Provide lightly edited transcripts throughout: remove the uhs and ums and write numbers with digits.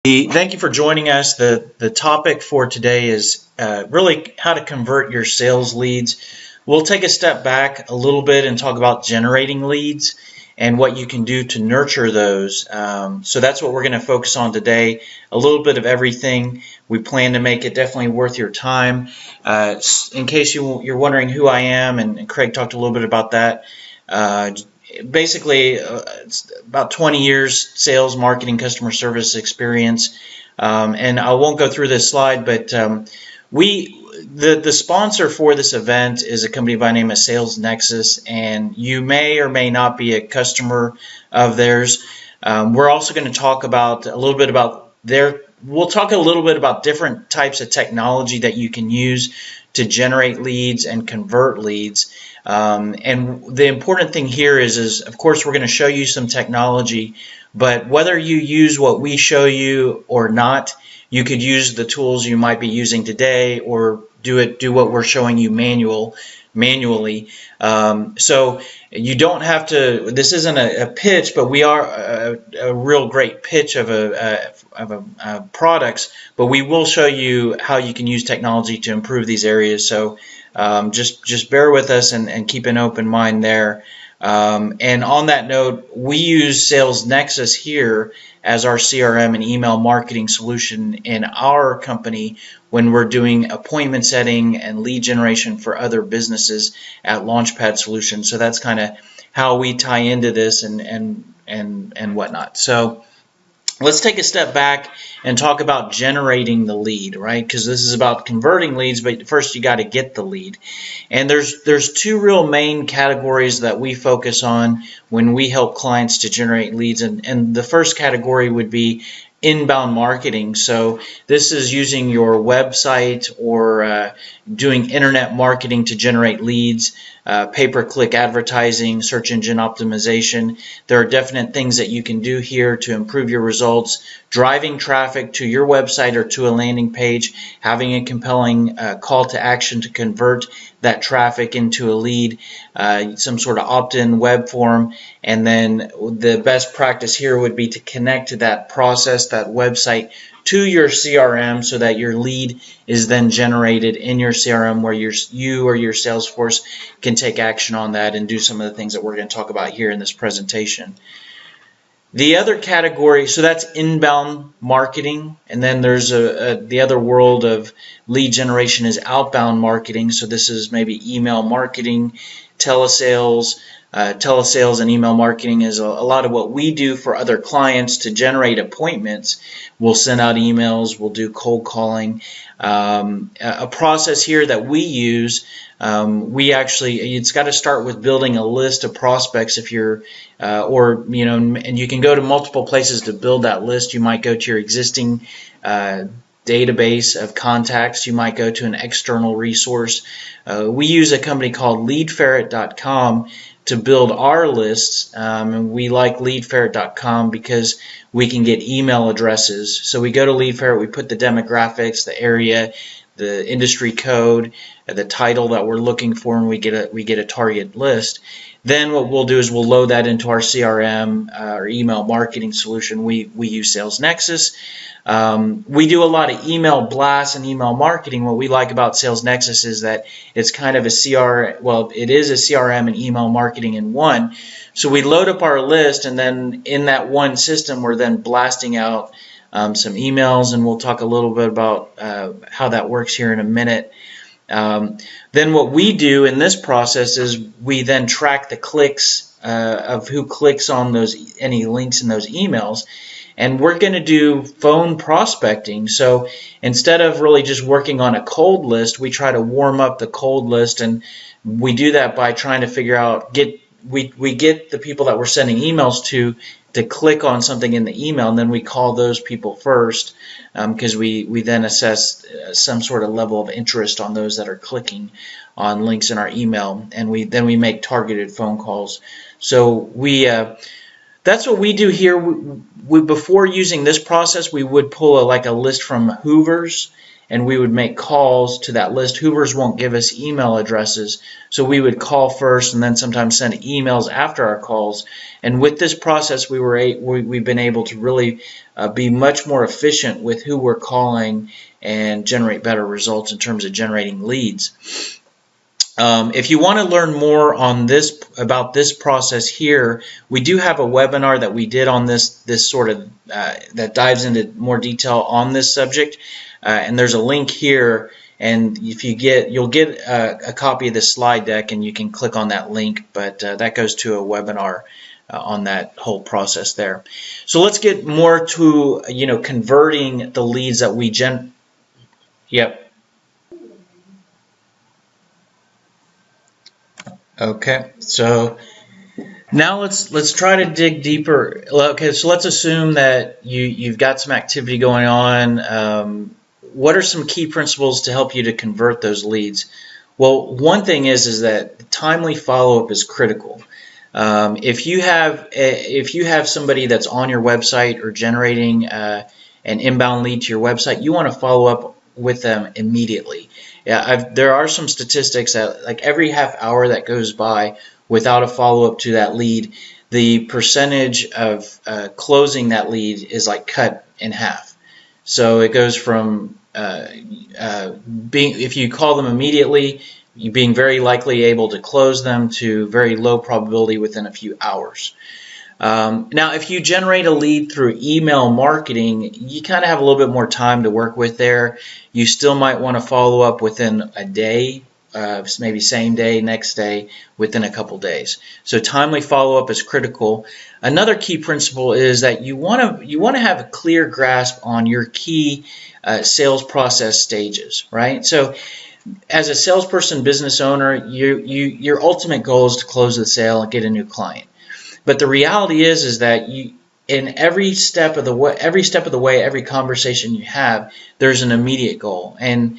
Thank you for joining us. The topic for today is really how to convert your sales leads. We'll take a step back a little bit and talk about generating leads and what you can do to nurture those. So that's what we're going to focus on today. A little bit of everything. We plan to make it definitely worth your time. In case you're wondering who I am, and Craig talked a little bit about that. Basically, it's about 20 years sales, marketing, customer service experience. And I won't go through this slide, but the sponsor for this event is a company by the name of Sales Nexus, and you may or may not be a customer of theirs. We're also going to talk about a little bit about we'll talk a little bit about different types of technology that you can use to generate leads and convert leads. And the important thing here is of course we're going to show you some technology, but whether you use what we show you or not, you could use the tools you might be using today or do what we're showing you manually. So you don't have to, this isn't a pitch, but we are a real great pitch of products, but we will show you how you can use technology to improve these areas. So just bear with us and keep an open mind there. And on that note, we use Sales Nexus here as our CRM and email marketing solution in our company when we're doing appointment setting and lead generation for other businesses at Launchpad Solutions. So that's kind of how we tie into this and whatnot. So let's take a step back and talk about generating the lead, right? Because this is about converting leads, but first you got to get the lead. And there's two real main categories that we focus on when we help clients to generate leads. And the first category would be inbound marketing. So this is using your website or doing internet marketing to generate leads, pay-per-click advertising, search engine optimization. There are definite things that you can do here to improve your results, driving traffic to your website or to a landing page, having a compelling call to action to convert that traffic into a lead, some sort of opt-in web form, and then the best practice here would be to connect to that process, that website, to your CRM so that your lead is then generated in your CRM where you or your Salesforce can take action on that and do some of the things that we're going to talk about here in this presentation. The other category, so that's inbound marketing, and then there's the other world of lead generation is outbound marketing. So this is maybe email marketing, telesales. Telesales and email marketing is a lot of what we do for other clients to generate appointments. We'll send out emails, we'll do cold calling. A process here that we use, it's got to start with building a list of prospects if you're, and you can go to multiple places to build that list. You might go to your existing database of contacts. You might go to an external resource. We use a company called leadferret.com to build our lists, and we like leadferret.com because we can get email addresses. So we go to leadferret, we put the demographics, the area, the industry code, the title that we're looking for, and we get a target list. Then what we'll do is we'll load that into our CRM, our email marketing solution. We use Sales Nexus. We do a lot of email blasts and email marketing. What we like about Sales Nexus is that it's kind of it is a CRM and email marketing in one. So we load up our list, and then in that one system, we're then blasting out some emails, and we'll talk a little bit about how that works here in a minute. Then what we do in this process is we then track the clicks of who clicks on any links in those emails. And we're going to do phone prospecting. So instead of really just working on a cold list, we try to warm up the cold list, and we do that by trying to figure out, we get the people that we're sending emails to click on something in the email, and then we call those people first because we then assess some sort of level of interest on those that are clicking on links in our email, and then we make targeted phone calls. So that's what we do here. Before using this process, we would pull a list from Hoover's, and we would make calls to that list. Hoovers won't give us email addresses, so we would call first and then sometimes send emails after our calls. And with this process, we've been able to really be much more efficient with who we're calling and generate better results in terms of generating leads. If you want to learn more on about this process here, we do have a webinar that we did on this sort of that dives into more detail on this subject, and there's a link here. And if you'll get a copy of the slide deck, and you can click on that link. But that goes to a webinar on that whole process there. So let's get more to converting the leads that we Yep. Okay, so now let's try to dig deeper. Okay, so let's assume that you've got some activity going on. What are some key principles to help you to convert those leads? Well, one thing is that timely follow-up is critical. If you have somebody that's on your website or generating an inbound lead to your website, you want to follow up with them immediately. Yeah, there are some statistics that like every half hour that goes by without a follow-up to that lead, the percentage of closing that lead is like cut in half. So it goes from if you call them immediately, you being very likely able to close them, to very low probability within a few hours. Now, if you generate a lead through email marketing, you kind of have a little bit more time to work with there. You still might want to follow up within a day, maybe same day, next day, within a couple days. So timely follow-up is critical. Another key principle is that you want to have a clear grasp on your key sales process stages, right? So as a salesperson, business owner, your ultimate goal is to close the sale and get a new client. But the reality is that in every step of the way, every conversation you have, there's an immediate goal. And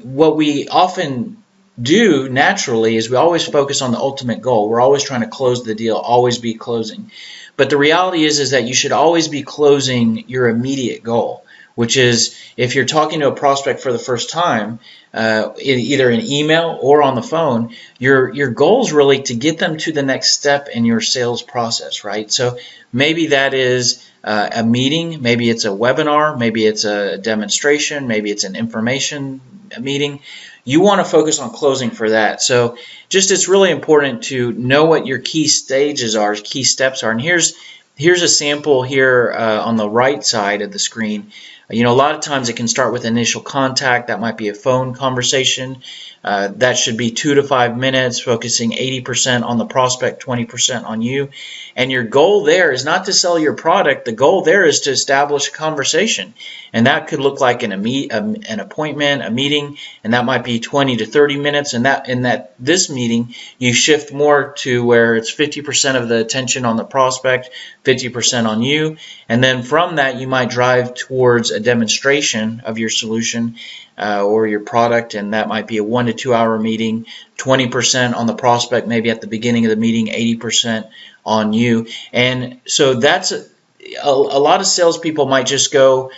what we often do naturally is we always focus on the ultimate goal. We're always trying to close the deal, always be closing. But the reality is that you should always be closing your immediate goal, which is if you're talking to a prospect for the first time, either in email or on the phone, your goal is really to get them to the next step in your sales process, right? So maybe that is a meeting, maybe it's a webinar, maybe it's a demonstration, maybe it's an information meeting. You want to focus on closing for that. So it's really important to know what your key stages are, key steps are. And here's a sample here on the right side of the screen. A lot of times it can start with initial contact. That might be a phone conversation. That should be 2 to 5 minutes, focusing 80% on the prospect, 20% on you. And your goal there is not to sell your product. The goal there is to establish a conversation. And that could look like an appointment, a meeting, and that might be 20 to 30 minutes. And this meeting, you shift more to where it's 50% of the attention on the prospect, 50% on you. And then from that, you might drive towards a demonstration of your solution or your product, and that might be a 1 to 2 hour meeting, 20% on the prospect, maybe at the beginning of the meeting, 80% on you. And so that's a lot of salespeople might just go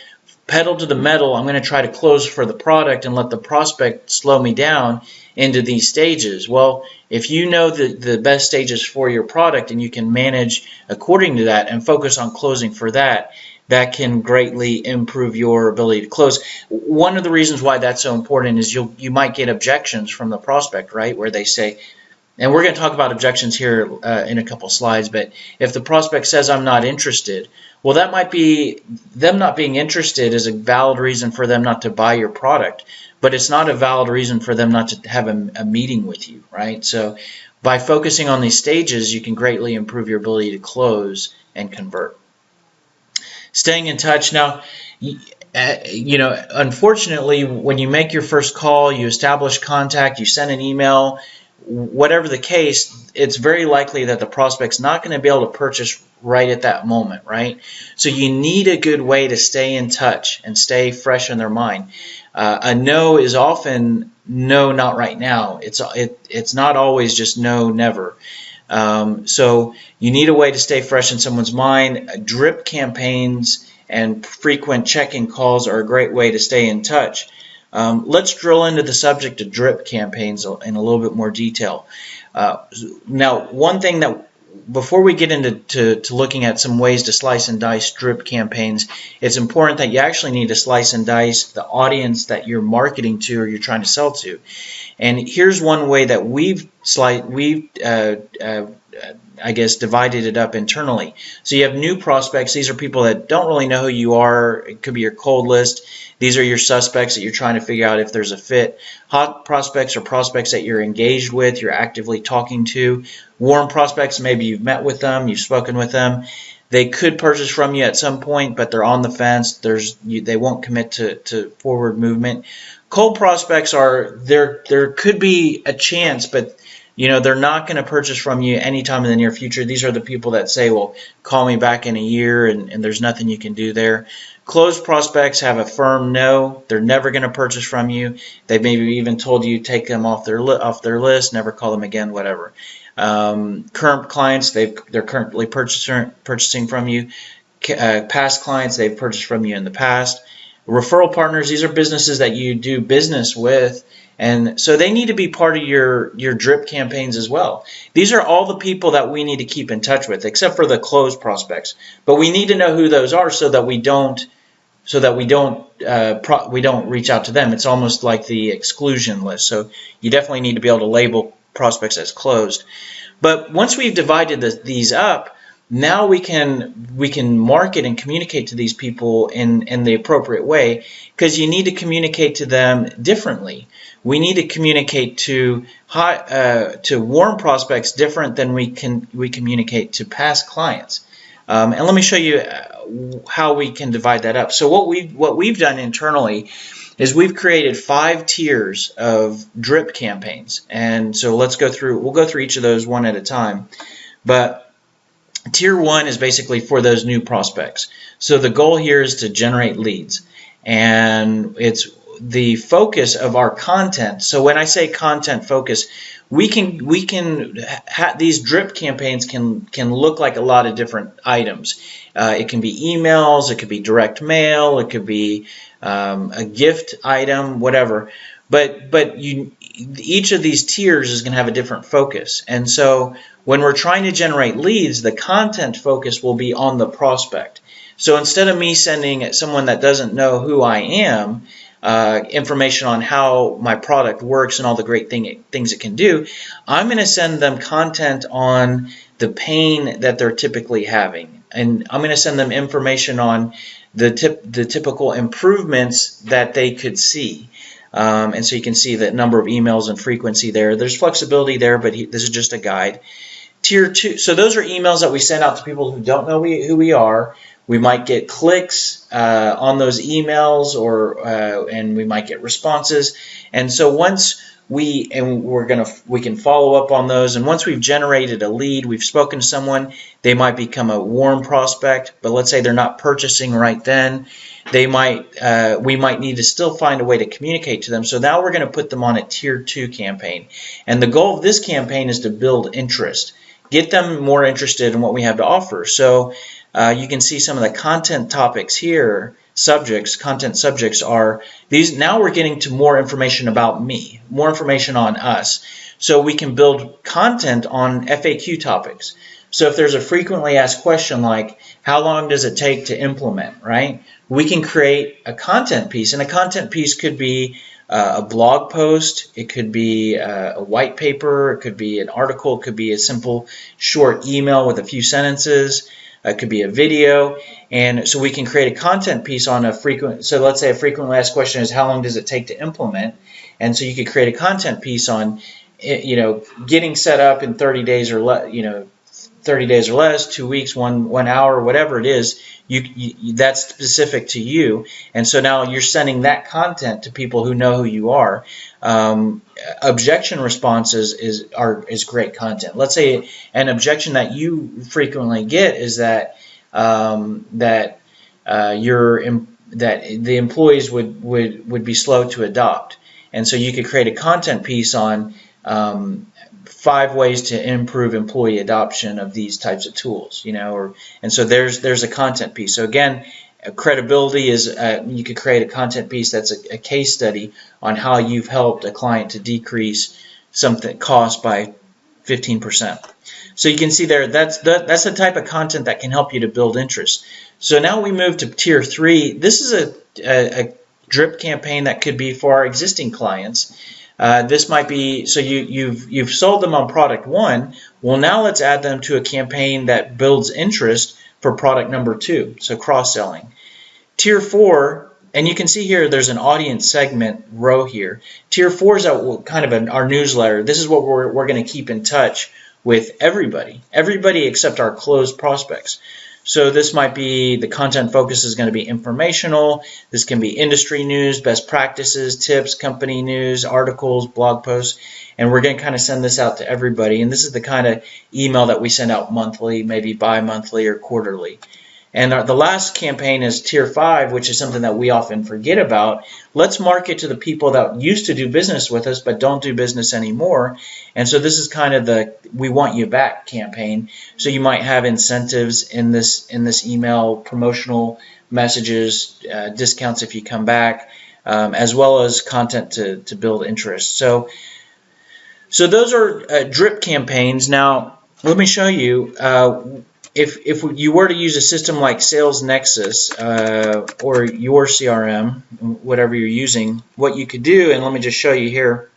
pedal to the metal. I'm going to try to close for the product and let the prospect slow me down into these stages. Well, if you know the best stages for your product and you can manage according to that and focus on closing for that, that can greatly improve your ability to close. One of the reasons why that's so important is you might get objections from the prospect, right, where they say, and we're going to talk about objections here in a couple slides, but if the prospect says, I'm not interested, well, that might be them not being interested is a valid reason for them not to buy your product, but it's not a valid reason for them not to have a meeting with you, right? So by focusing on these stages, you can greatly improve your ability to close and convert. Staying in touch. Now, unfortunately, when you make your first call, you establish contact, you send an email, whatever the case, it's very likely that the prospect's not going to be able to purchase right at that moment, right? So you need a good way to stay in touch and stay fresh in their mind. A no is often no, not right now. It's not always just no, never. So you need a way to stay fresh in someone's mind. Drip campaigns and frequent check-in calls are a great way to stay in touch. Let's drill into the subject of drip campaigns in a little bit more detail. Now, one thing that before we get into looking at some ways to slice and dice drip campaigns, it's important that you actually need to slice and dice the audience that you're marketing to or you're trying to sell to. And here's one way that we've I guess divided it up internally. So you have new prospects. These are people that don't really know who you are. It could be your cold list. These are your suspects that you're trying to figure out if there's a fit. Hot prospects are prospects that you're engaged with, you're actively talking to. Warm prospects, maybe you've met with them, you've spoken with them. They could purchase from you at some point, but they're on the fence. They won't commit to forward movement. Cold prospects there could be a chance, but they're not going to purchase from you anytime in the near future. These are the people that say, well, call me back in a year, and there's nothing you can do there. Closed prospects have a firm no. They're never going to purchase from you. They maybe even told you take them off their list, never call them again, whatever. Current clients, they're currently purchasing from you. Past clients, they've purchased from you in the past. Referral partners, these are businesses that you do business with, and so they need to be part of your drip campaigns as well. These are all the people that we need to keep in touch with, except for the closed prospects. But we need to know who those are so that we don't reach out to them. It's almost like the exclusion list. So you definitely need to be able to label prospects as closed. But once we've divided these up, now we can market and communicate to these people in the appropriate way, because you need to communicate to them differently. We need to communicate to warm prospects different than we communicate to past clients. And let me show you how we can divide that up. So what we've done internally is we've created 5 tiers of drip campaigns, and so we'll go through each of those one at a time. But Tier 1 is basically for those new prospects. So the goal here is to generate leads, and it's the focus of our content. So when I say content focus, these drip campaigns can look like a lot of different items. It can be emails, it could be direct mail, it could be a gift item, whatever. But each of these tiers is going to have a different focus. And so when we're trying to generate leads, the content focus will be on the prospect. So instead of me sending someone that doesn't know who I am information on how my product works and all the great things it can do, I'm going to send them content on the pain that they're typically having. And I'm going to send them information on the typical improvements that they could see. And so you can see the number of emails and frequency there. There's flexibility there, but this is just a guide. Tier 2, so those are emails that we send out to people who don't know who we are. We might get clicks on those emails, and we might get responses. And so once we can follow up on those. And once we've generated a lead, we've spoken to someone, they might become a warm prospect. But let's say they're not purchasing right then. We might need to still find a way to communicate to them. So now we're going to put them on a Tier 2 campaign. And the goal of this campaign is to build interest, get them more interested in what we have to offer. So you can see some of the content topics here. Content subjects are these. Now we're getting to more information about me, more information on us. So we can build content on FAQ topics. So if there's a frequently asked question like, how long does it take to implement, right? We can create a content piece, and a content piece could be a blog post, it could be a white paper, it could be an article, it could be a simple short email with a few sentences, it could be a video. And so we can create a content piece on so let's say a frequently asked question is, how long does it take to implement? And so you could create a content piece on, getting set up in 30 days or less, 30 days or less, 2 weeks, 1 hour, whatever it is, that's specific to you. And so now you're sending that content to people who know who you are. Objection responses is great content. Let's say an objection that you frequently get is that the employees would be slow to adopt. And so you could create a content piece on 5 ways to improve employee adoption of these types of tools, and so there's a content piece. So again, Credibility is you could create a content piece that's a case study on how you've helped a client to decrease something cost by 15%. So you can see there that's the type of content that can help you to build interest. So now we move to tier 3. This is a drip campaign that could be for our existing clients. This might be, so you've sold them on product 1. Well, now let's add them to a campaign that builds interest for product number 2. So cross-selling. Tier 4, and you can see here there's an audience segment row here. Tier 4 is kind of our newsletter. This is what we're going to keep in touch with everybody except our closed prospects. So this might be, the content focus is going to be informational. This can be industry news, best practices, tips, company news, articles, blog posts, and we're going to kind of send this out to everybody. And this is the kind of email that we send out monthly, maybe bi-monthly or quarterly. And the last campaign is tier 5, which is something that we often forget about. Let's market to the people that used to do business with us but don't do business anymore. And so this is kind of the "we want you back" campaign. So you might have incentives in this email, promotional messages, discounts if you come back, as well as content to build interest. So those are drip campaigns. Now let me show you. If you were to use a system like Sales Nexus or your CRM, whatever you're using, what you could do, and let me just show you here.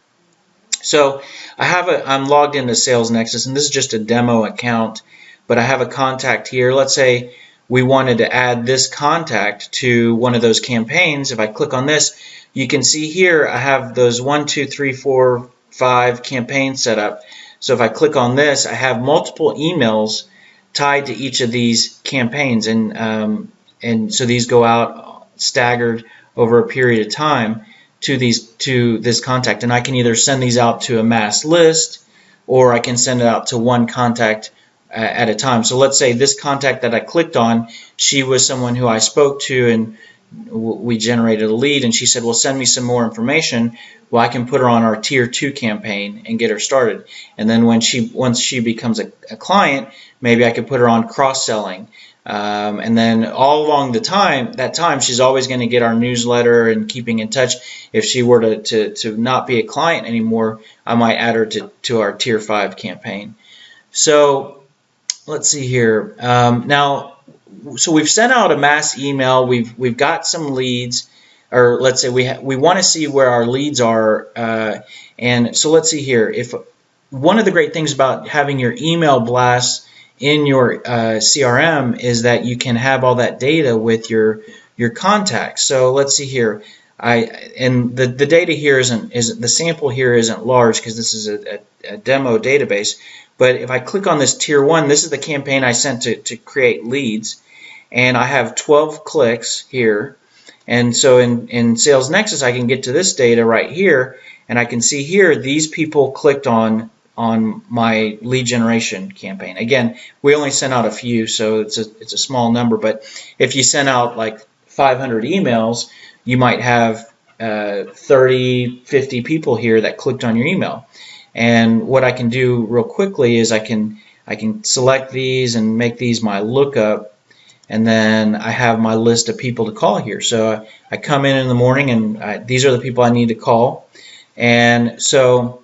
So I'm logged into Sales Nexus, and this is just a demo account, but I have a contact here. Let's say we wanted to add this contact to one of those campaigns. If I click on this, you can see here I have those 1, 2, 3, 4, 5 campaigns set up. So if I click on this, I have multiple emails tied to each of these campaigns, and so these go out staggered over a period of time to this contact, and I can either send these out to a mass list or I can send it out to one contact at a time. So let's say this contact that I clicked on, she was someone who I spoke to and we generated a lead, and she said, well, send me some more information. Well, I can put her on our tier 2 campaign and get her started, and then once she becomes a client, maybe I could put her on cross-selling, and then all along that time she's always going to get our newsletter and keeping in touch. If she were to not be a client anymore, I might add her to our tier 5 campaign. So let's see here. So we've sent out a mass email. We've got some leads, or let's say we want to see where our leads are. And so let's see here. If one of the great things about having your email blasts in your CRM is that you can have all that data with your contacts. So let's see here. And the data here isn't the sample here isn't large because this is a demo database. But if I click on this tier 1, this is the campaign I sent to create leads, and I have 12 clicks here. And so in Sales Nexus, I can get to this data right here, and I can see here these people clicked on my lead generation campaign. Again, we only sent out a few, so it's a small number. But if you sent out like 500 emails, you might have 30, 50 people here that clicked on your email. And what I can do real quickly is I can select these and make these my lookup, and then I have my list of people to call here. So I come in the morning, and these are the people I need to call. And so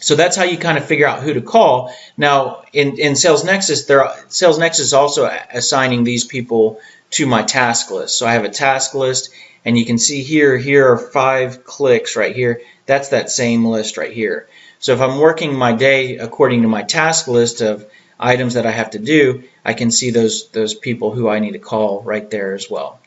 that's how you kind of figure out who to call. Now in Sales Nexus, Sales Nexus is also assigning these people to my task list. So I have a task list, and you can see here are 5 clicks right here. That's that same list right here. So if I'm working my day according to my task list of items that I have to do, I can see those people who I need to call right there as well.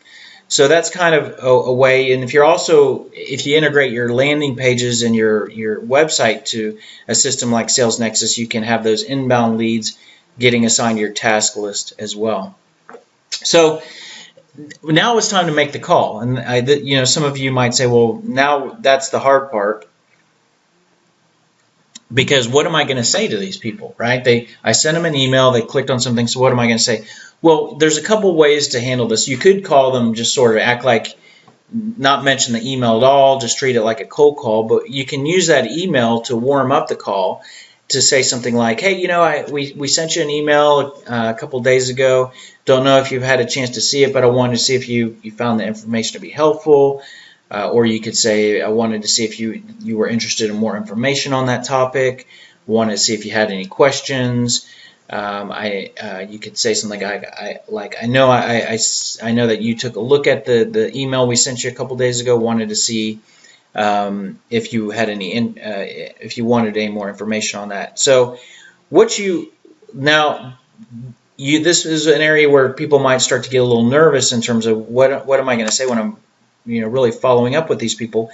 So that's kind of a way. And if you integrate your landing pages and your website to a system like Sales Nexus, you can have those inbound leads getting assigned to your task list as well. So now it's time to make the call. And some of you might say, well, now that's the hard part. Because what am I going to say to these people, right? I sent them an email, they clicked on something, so what am I going to say? Well, there's a couple ways to handle this. You could call them, just sort of act like, not mention the email at all, just treat it like a cold call, but you can use that email to warm up the call, to say something like, hey, we sent you an email a couple days ago. Don't know if you've had a chance to see it, but I wanted to see if you found the information to be helpful. Or you could say, I wanted to see if you were interested in more information on that topic. Wanted to see if you had any questions. You could say something like I know that you took a look at the email we sent you a couple days ago. Wanted to see if you had if you wanted any more information on that. So this is an area where people might start to get a little nervous in terms of what am I going to say when I'm really following up with these people.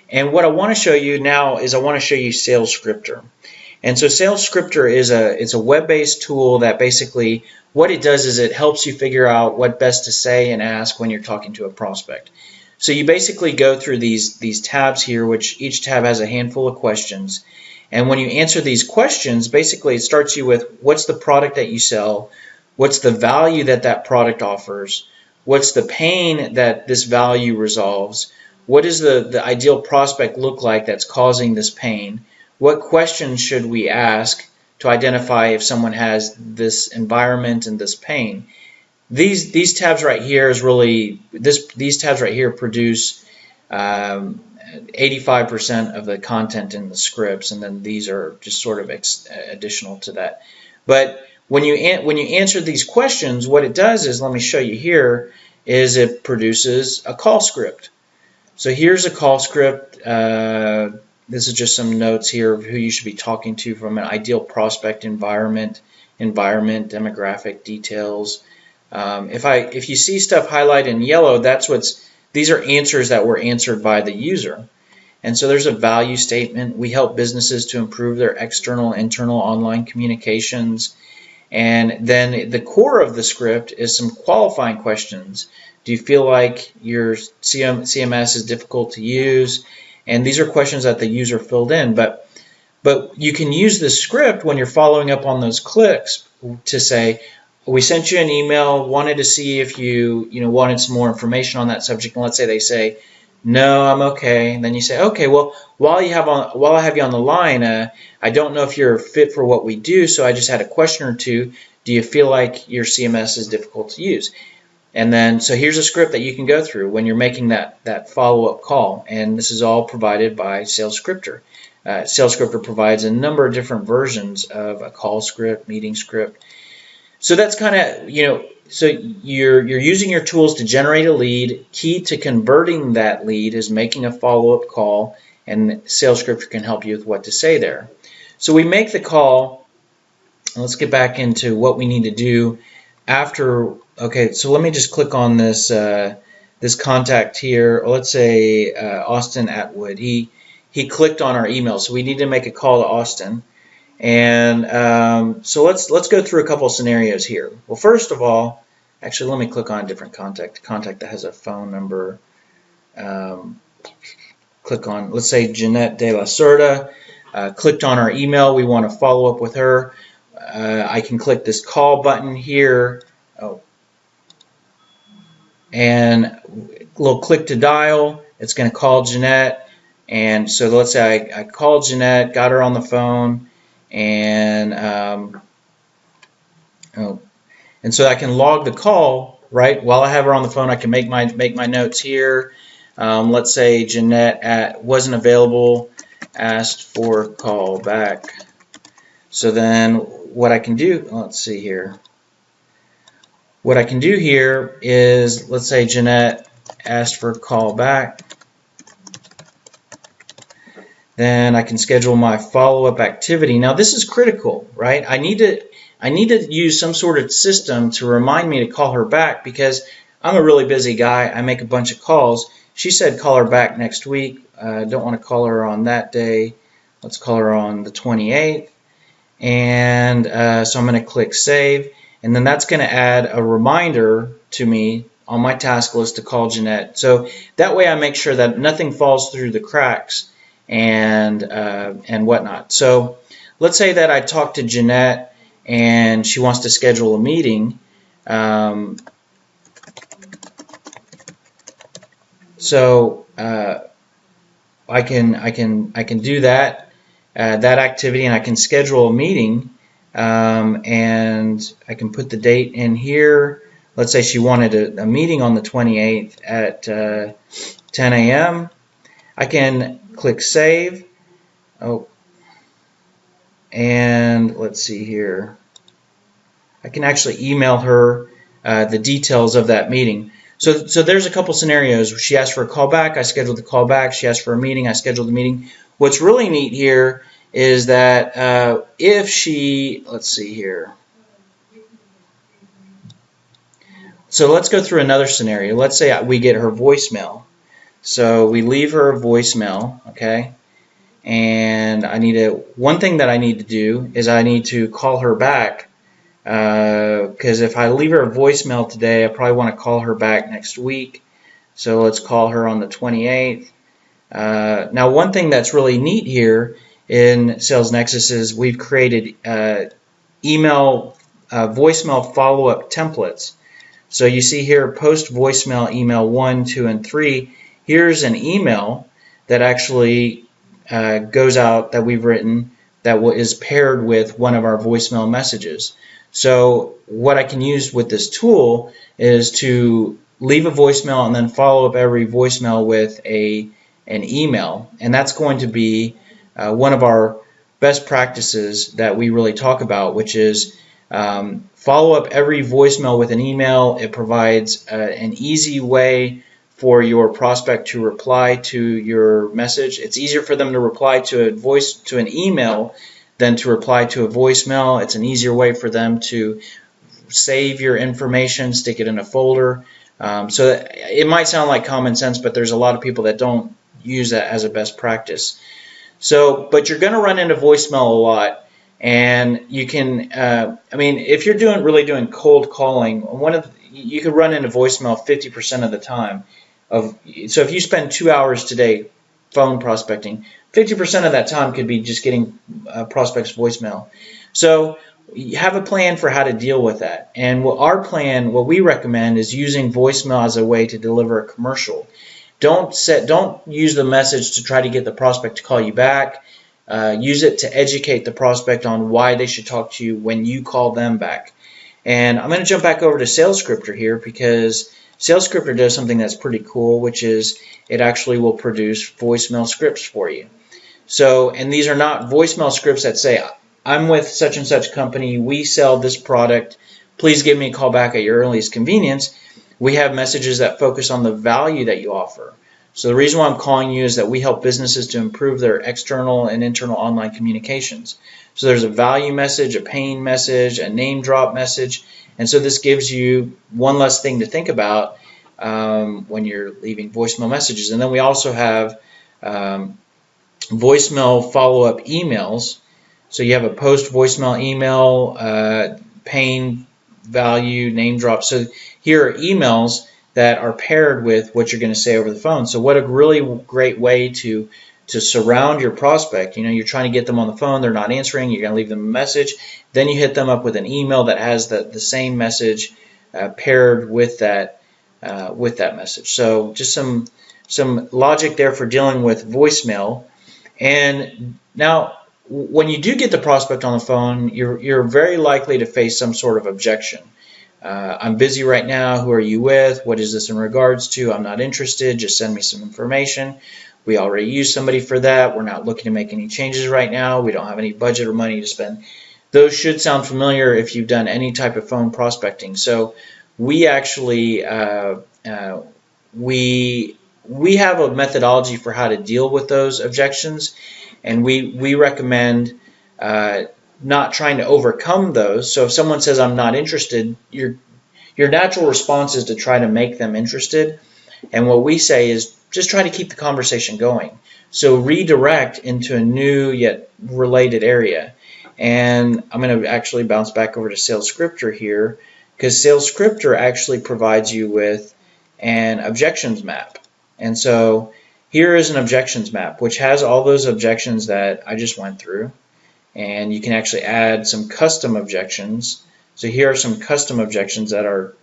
And what I want to show you now is I want to show you Sales Scripter. And so Sales Scripter it's a web-based tool that basically what it does is it helps you figure out what best to say and ask when you're talking to a prospect. So you basically go through these tabs here, which each tab has a handful of questions. And when you answer these questions, basically it starts you with what's the product that you sell, what's the value that product offers, what's the pain that this value resolves, what does the ideal prospect look like that's causing this pain, what questions should we ask to identify if someone has this environment and this pain. These tabs right here these tabs right here produce 85% of the content in the scripts, and then these are just sort of additional to that. But when you answer these questions, what it does is, let me show you here, is it produces a call script. So here's a call script. This is just some notes here of who you should be talking to from an ideal prospect environment, demographic details. If you see stuff highlighted in yellow, these are answers that were answered by the user. And so there's a value statement. We help businesses to improve their external and internal online communications. And then the core of the script is some qualifying questions. Do you feel like your CMS is difficult to use? And these are questions that the user filled in. But you can use the script when you're following up on those clicks to say, we sent you an email, wanted to see if you wanted some more information on that subject. And let's say they say, no, I'm okay. And then you say, okay, well, while I have you on the line, I don't know if you're fit for what we do, so I just had a question or two. Do you feel like your CMS is difficult to use? And then, so here's a script that you can go through when you're making that follow-up call. And this is all provided by Sales Scripter. Sales Scripter provides a number of different versions of a call script, meeting script. So that's kind of, so you're using your tools to generate a lead. Key to converting that lead is making a follow-up call, and Sales Scripter can help you with what to say there. So we make the call. Let's get back into what we need to do after. Okay, so let me just click on this this contact here. Let's say Austin Atwood. He clicked on our email, so we need to make a call to Austin. And so let's go through a couple of scenarios here. Well, first of all, actually, let me click on a different contact that has a phone number. Click on, let's say, Jeanette De La Cerda. Clicked on our email. We want to follow up with her. I can click this call button here. And a little click to dial. It's going to call Jeanette. And so let's say I called Jeanette, got her on the phone. And so I can log the call, right? While I have her on the phone, I can make my notes here. Let's say Jeanette wasn't available, asked for call back. So then what I can do, let's see here. What I can do here is, let's say Jeanette asked for a call back. Then I can schedule my follow-up activity. Now this is critical, right? I need to use some sort of system to remind me to call her back, because I'm a really busy guy. I make a bunch of calls. She said call her back next week. Don't want to call her on that day. Let's call her on the 28th. And so I'm going to click save. And then that's going to add a reminder to me on my task list to call Jeanette. So that way I make sure that nothing falls through the cracks and whatnot. So let's say that I talked to Jeanette and she wants to schedule a meeting. So I can do that, that activity, and I can schedule a meeting, and I can put the date in here. Let's say she wanted a meeting on the 28th at 10 a.m. I can click save. Oh, and let's see here. I can actually email her the details of that meeting. So there's a couple scenarios. She asked for a call back, I scheduled the call back. She asked for a meeting, I scheduled the meeting. What's really neat here is that if she, let's see here. So let's go through another scenario. Let's say we get her voicemail. So we leave her a voicemail, okay? And one thing that I need to do is I need to call her back, because if I leave her a voicemail today, I probably want to call her back next week. So let's call her on the 28th. Now, one thing that's really neat here in Sales Nexus is we've created voicemail follow-up templates. So you see here, post voicemail email 1, 2, and 3. Here's an email that actually goes out that we've written that is paired with one of our voicemail messages. So what I can use with this tool is to leave a voicemail and then follow up every voicemail with an email, and that's going to be one of our best practices that we really talk about, which is follow up every voicemail with an email. It provides an easy way for your prospect to reply to your message. It's easier for them to reply to an email than to reply to a voicemail. It's an easier way for them to save your information, stick it in a folder. So it might sound like common sense, but there's a lot of people that don't use that as a best practice. So, but you're going to run into voicemail a lot. And you can, if you're really doing cold calling, you could run into voicemail 50% of the time. So if you spend 2 hours today phone prospecting, 50% of that time could be just getting prospects' voicemail. So you have a plan for how to deal with that. And what we recommend is using voicemail as a way to deliver a commercial. Don't use the message to try to get the prospect to call you back. Use it to educate the prospect on why they should talk to you when you call them back. And I'm going to jump back over to SalesScripter here, because SalesScripter does something that's pretty cool, which is it actually will produce voicemail scripts for you. So, and these are not voicemail scripts that say, I'm with such and such company, we sell this product, please give me a call back at your earliest convenience. We have messages that focus on the value that you offer. So the reason why I'm calling you is that we help businesses to improve their external and internal online communications. So there's a value message, a pain message, a name drop message, and so this gives you one less thing to think about when you're leaving voicemail messages. And then we also have voicemail follow-up emails. So you have a post voicemail email, pain, value, name drop. So here are emails that are paired with what you're going to say over the phone. So what a really great way to surround your prospect. You're trying to get them on the phone, they're not answering, you're going to leave them a message, then you hit them up with an email that has the same message paired with that message. So just some logic there for dealing with voicemail. And now when you do get the prospect on the phone, you're very likely to face some sort of objection. I'm busy right now. Who are you with? What is this in regards to? I'm not interested. Just send me some information. We already use somebody for that. We're not looking to make any changes right now. We don't have any budget or money to spend. Those should sound familiar if you've done any type of phone prospecting. So we actually we have a methodology for how to deal with those objections, and we recommend not trying to overcome those. So if someone says, I'm not interested, your natural response is to try to make them interested. And what we say is just try to keep the conversation going. So redirect into a new yet related area. And I'm going to actually bounce back over to SalesScripter here, because SalesScripter actually provides you with an objections map. And so here is an objections map, which has all those objections that I just went through. And you can actually add some custom objections. So here are some custom objections that are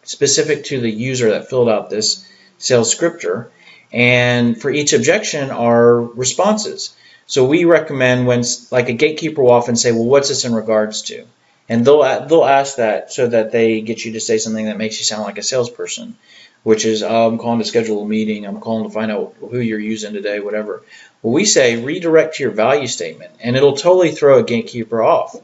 specific to the user that filled out this SalesScripter. And for each objection are responses. So we recommend when, like a gatekeeper will often say, well, what's this in regards to? And they'll ask that so that they get you to say something that makes you sound like a salesperson, which is, oh, I'm calling to schedule a meeting, I'm calling to find out who you're using today, whatever. Well, we say redirect to your value statement, and it'll totally throw a gatekeeper off.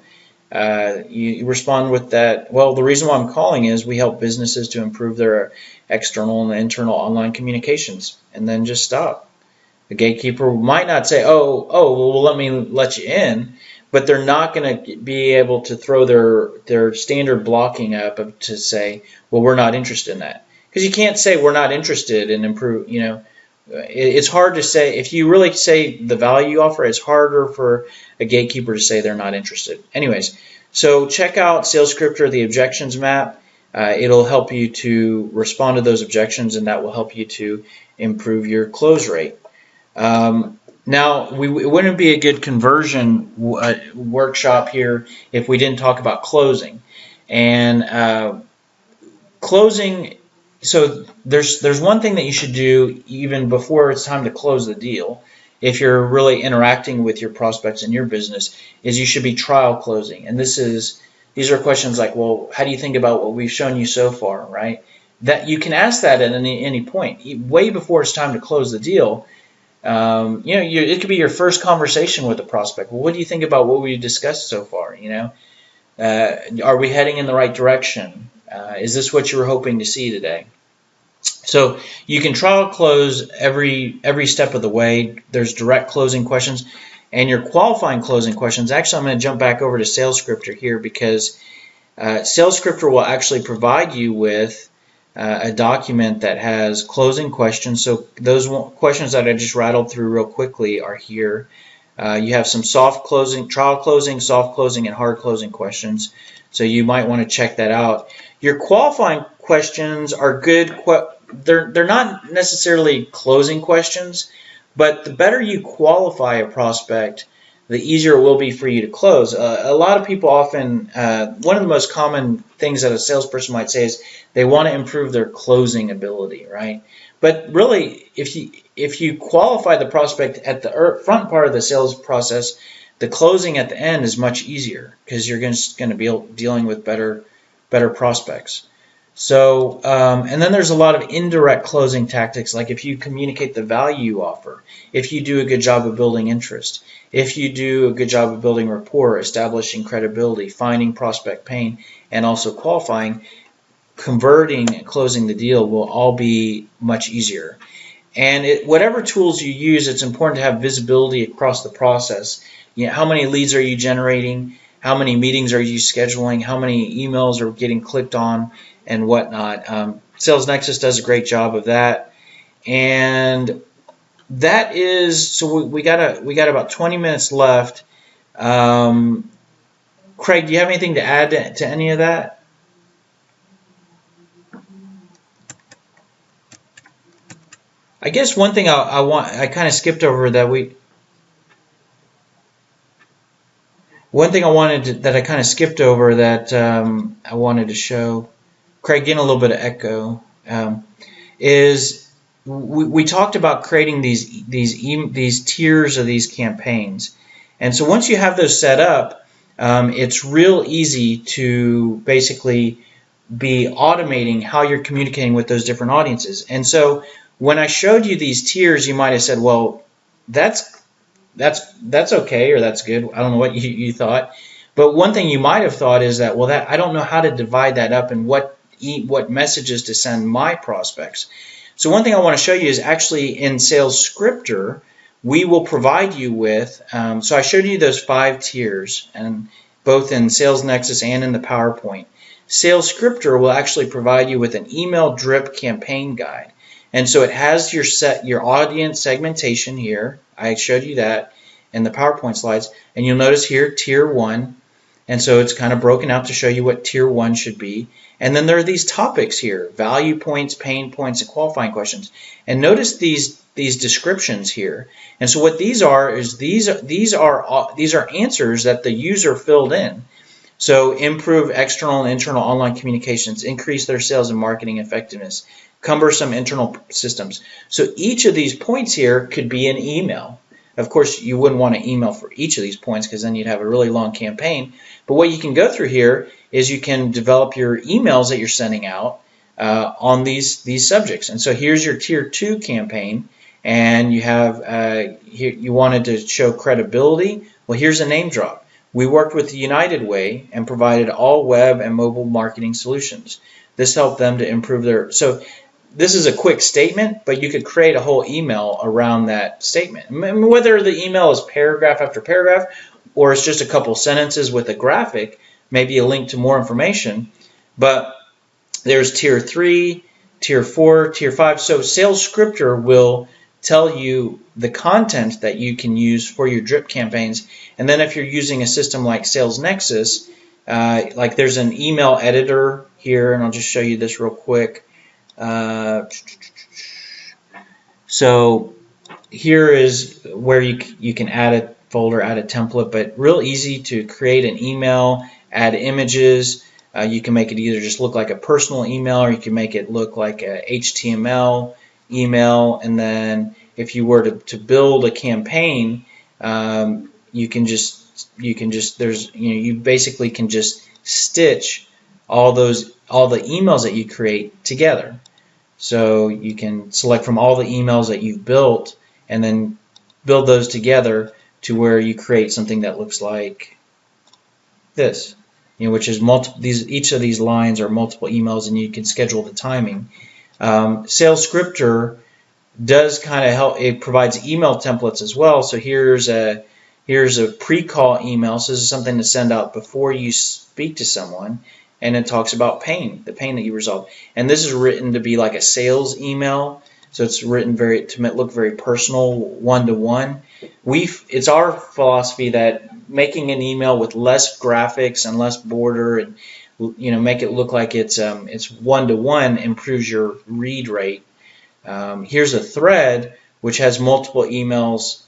You respond with that, well, the reason why I'm calling is we help businesses to improve their external and internal online communications, and then just stop. The gatekeeper might not say, well, let me let you in, but they're not going to be able to throw their standard blocking up to say, well, we're not interested in that. Because you can't say we're not interested in improve, it's hard to say. If you really say the value you offer, it's harder for a gatekeeper to say they're not interested. Anyways, so check out SalesScripter, the objections map. It'll help you to respond to those objections, and that will help you to improve your close rate. Now, it wouldn't be a good conversion workshop here if we didn't talk about closing. And closing, so there's one thing that you should do even before it's time to close the deal, if you're really interacting with your prospects in your business, is you should be trial closing. And these are questions like, well, how do you think about what we've shown you so far, right? That you can ask that at any point, way before it's time to close the deal. It could be your first conversation with a prospect. Well, what do you think about what we discussed so far? Are we heading in the right direction? Is this what you were hoping to see today? So you can trial close every step of the way. There's direct closing questions and your qualifying closing questions. Actually, I'm going to jump back over to SalesScripter here because SalesScripter will actually provide you with a document that has closing questions. So those questions that I just rattled through real quickly are here. You have some soft closing, trial closing, soft closing, and hard closing questions. So you might want to check that out. Your qualifying questions are good. They're not necessarily closing questions, but the better you qualify a prospect, the easier it will be for you to close. A lot of people often, one of the most common things that a salesperson might say is they want to improve their closing ability, right? But really, if you qualify the prospect at the front part of the sales process, the closing at the end is much easier because you're going to be dealing with better prospects. So, and then there's a lot of indirect closing tactics, like if you communicate the value you offer, if you do a good job of building interest, if you do a good job of building rapport, establishing credibility, finding prospect pain, and also qualifying, converting and closing the deal will all be much easier. And whatever tools you use, it's important to have visibility across the process. How many leads are you generating? How many meetings are you scheduling? How many emails are getting clicked on? And whatnot. Sales Nexus does a great job of that, and that is so. We got about 20 minutes left. Craig, do you have anything to add to any of that? I guess one thing I kind of skipped over that I kind of skipped over that I wanted to show. Craig, getting a little bit of echo, is we talked about creating these tiers of these campaigns. And so once you have those set up, it's real easy to basically be automating how you're communicating with those different audiences. And so when I showed you these tiers, you might have said, well, that's okay, or that's good. I don't know what you thought. But one thing you might have thought is that, well, I don't know how to divide that up and what messages to send my prospects. So one thing I want to show you is actually in SalesScripter, we will provide you with, so I showed you those 5 tiers, and both in Sales Nexus and in the PowerPoint. SalesScripter will actually provide you with an email drip campaign guide. And so it has your audience segmentation here. I showed you that in the PowerPoint slides. And you'll notice here, tier 1. And so it's kind of broken out to show you what tier 1 should be. And then there are these topics here: value points, pain points, and qualifying questions. And notice these descriptions here. And so what these are is these are answers that the user filled in. So improve external and internal online communications, increase their sales and marketing effectiveness, cumbersome internal systems. So each of these points here could be an email. Of course, you wouldn't want to email for each of these points because then you'd have a really long campaign. But what you can go through here is you can develop your emails that you're sending out on these subjects. And so here's your tier 2 campaign, and you have here you wanted to show credibility. Well, here's a name drop. We worked with United Way and provided all web and mobile marketing solutions. This helped them to improve their. So this is a quick statement, but you could create a whole email around that statement. Whether the email is paragraph after paragraph or it's just a couple sentences with a graphic, maybe a link to more information. But there's tier 3, tier 4, tier 5. So Sales Scripter will tell you the content that you can use for your drip campaigns. And then if you're using a system like Sales Nexus, like there's an email editor here, and I'll just show you this real quick. So here is where you can add a folder, add a template, but real easy to create an email, add images. You can make it either just look like a personal email, or you can make it look like a HTML email. And then if you were to build a campaign, you basically can just stitch all the emails that you create together. So you can select from all the emails that you've built and then build those together to where you create something that looks like this, which is each of these lines are multiple emails, and you can schedule the timing. Sales Scripter does kind of help. It provides email templates as well. So here's a pre-call email. So this is something to send out before you speak to someone. And it talks about the pain that you resolve. And this is written to be like a sales email, so it's written to look very personal, one-to-one. It's our philosophy that making an email with less graphics and less border, and make it look like it's one-to-one, improves your read rate. Here's a thread which has multiple emails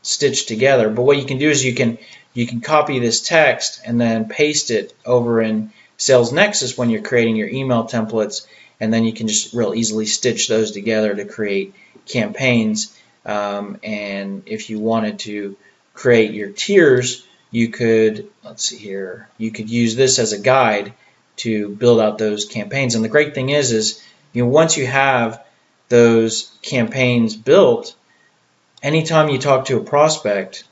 stitched together. But what you can do is you can copy this text and then paste it over in Sales Nexus when you're creating your email templates, and then you can just real easily stitch those together to create campaigns. And if you wanted to create your tiers, you could, let's see here, you could use this as a guide to build out those campaigns. And the great thing is once you have those campaigns built, anytime you talk to a prospect,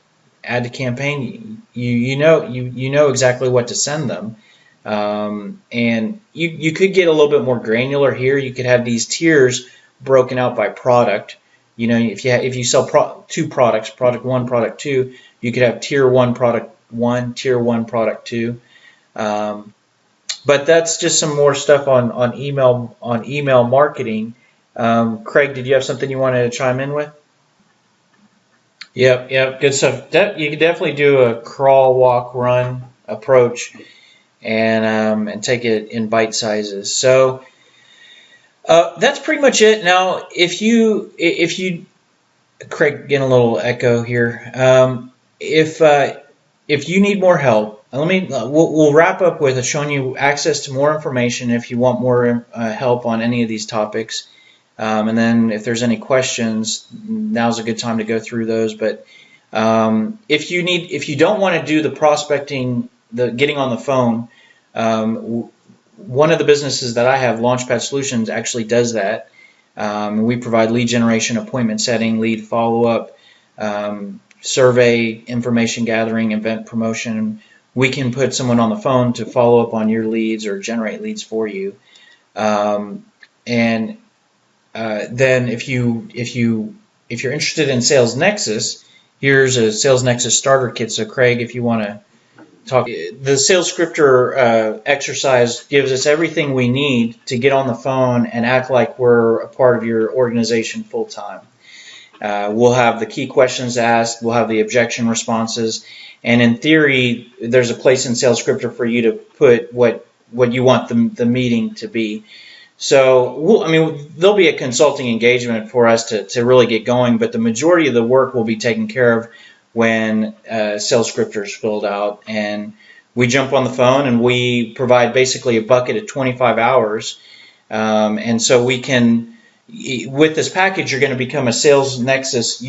add to campaign, you know exactly what to send them. And you could get a little bit more granular here. You could have these tiers broken out by product. If you sell two products, product 1, product 2, you could have tier 1, product 1, tier 1, product 2. But that's just some more stuff on email marketing. Craig, did you have something you wanted to chime in with? Yep, good stuff. You could definitely do a crawl, walk, run approach, and take it in bite sizes. So that's pretty much it. Now, if you Craig, getting a little echo here. If you need more help, we'll wrap up with showing you access to more information if you want more help on any of these topics. And then if there's any questions, now's a good time to go through those. But if you don't want to do the prospecting, the getting on the phone, one of the businesses that I have, Launchpad Solutions, actually does that. We provide lead generation, appointment setting, lead follow-up, survey, information gathering, event promotion. We can put someone on the phone to follow up on your leads or generate leads for you. Then if you're interested in Sales Nexus, here's a Sales Nexus starter kit. So Craig, if you want to talk, the Sales Scripter exercise gives us everything we need to get on the phone and act like we're a part of your organization full time. We'll have the key questions asked, we'll have the objection responses, and in theory, there's a place in Sales Scripter for you to put what you want the meeting to be. So, there'll be a consulting engagement for us to really get going, but the majority of the work will be taken care of when Sales Scripter is filled out, and we jump on the phone and we provide basically a bucket of 25 hours. And so we can, with this package, you're going to become a Sales Nexus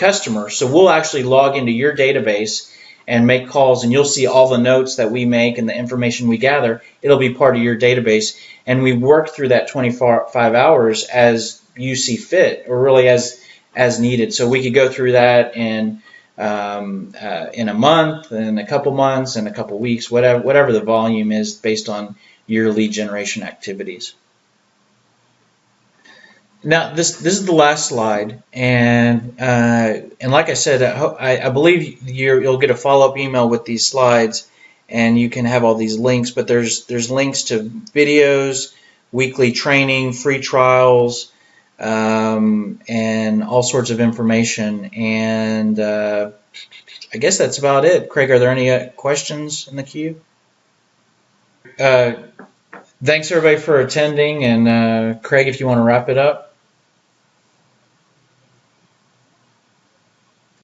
customer. So we'll actually log into your database and make calls, and you'll see all the notes that we make and the information we gather. It'll be part of your database, and we work through that 25 hours as you see fit, or really as needed. So we could go through that in a month, and a couple months, and a couple weeks, whatever the volume is based on your lead generation activities. Now this is the last slide, and like I said, I believe you'll get a follow-up email with these slides, and you can have all these links. But there's links to videos, weekly training, free trials, and all sorts of information. And I guess that's about it. Craig, are there any questions in the queue? Thanks everybody for attending, and Craig, if you want to wrap it up.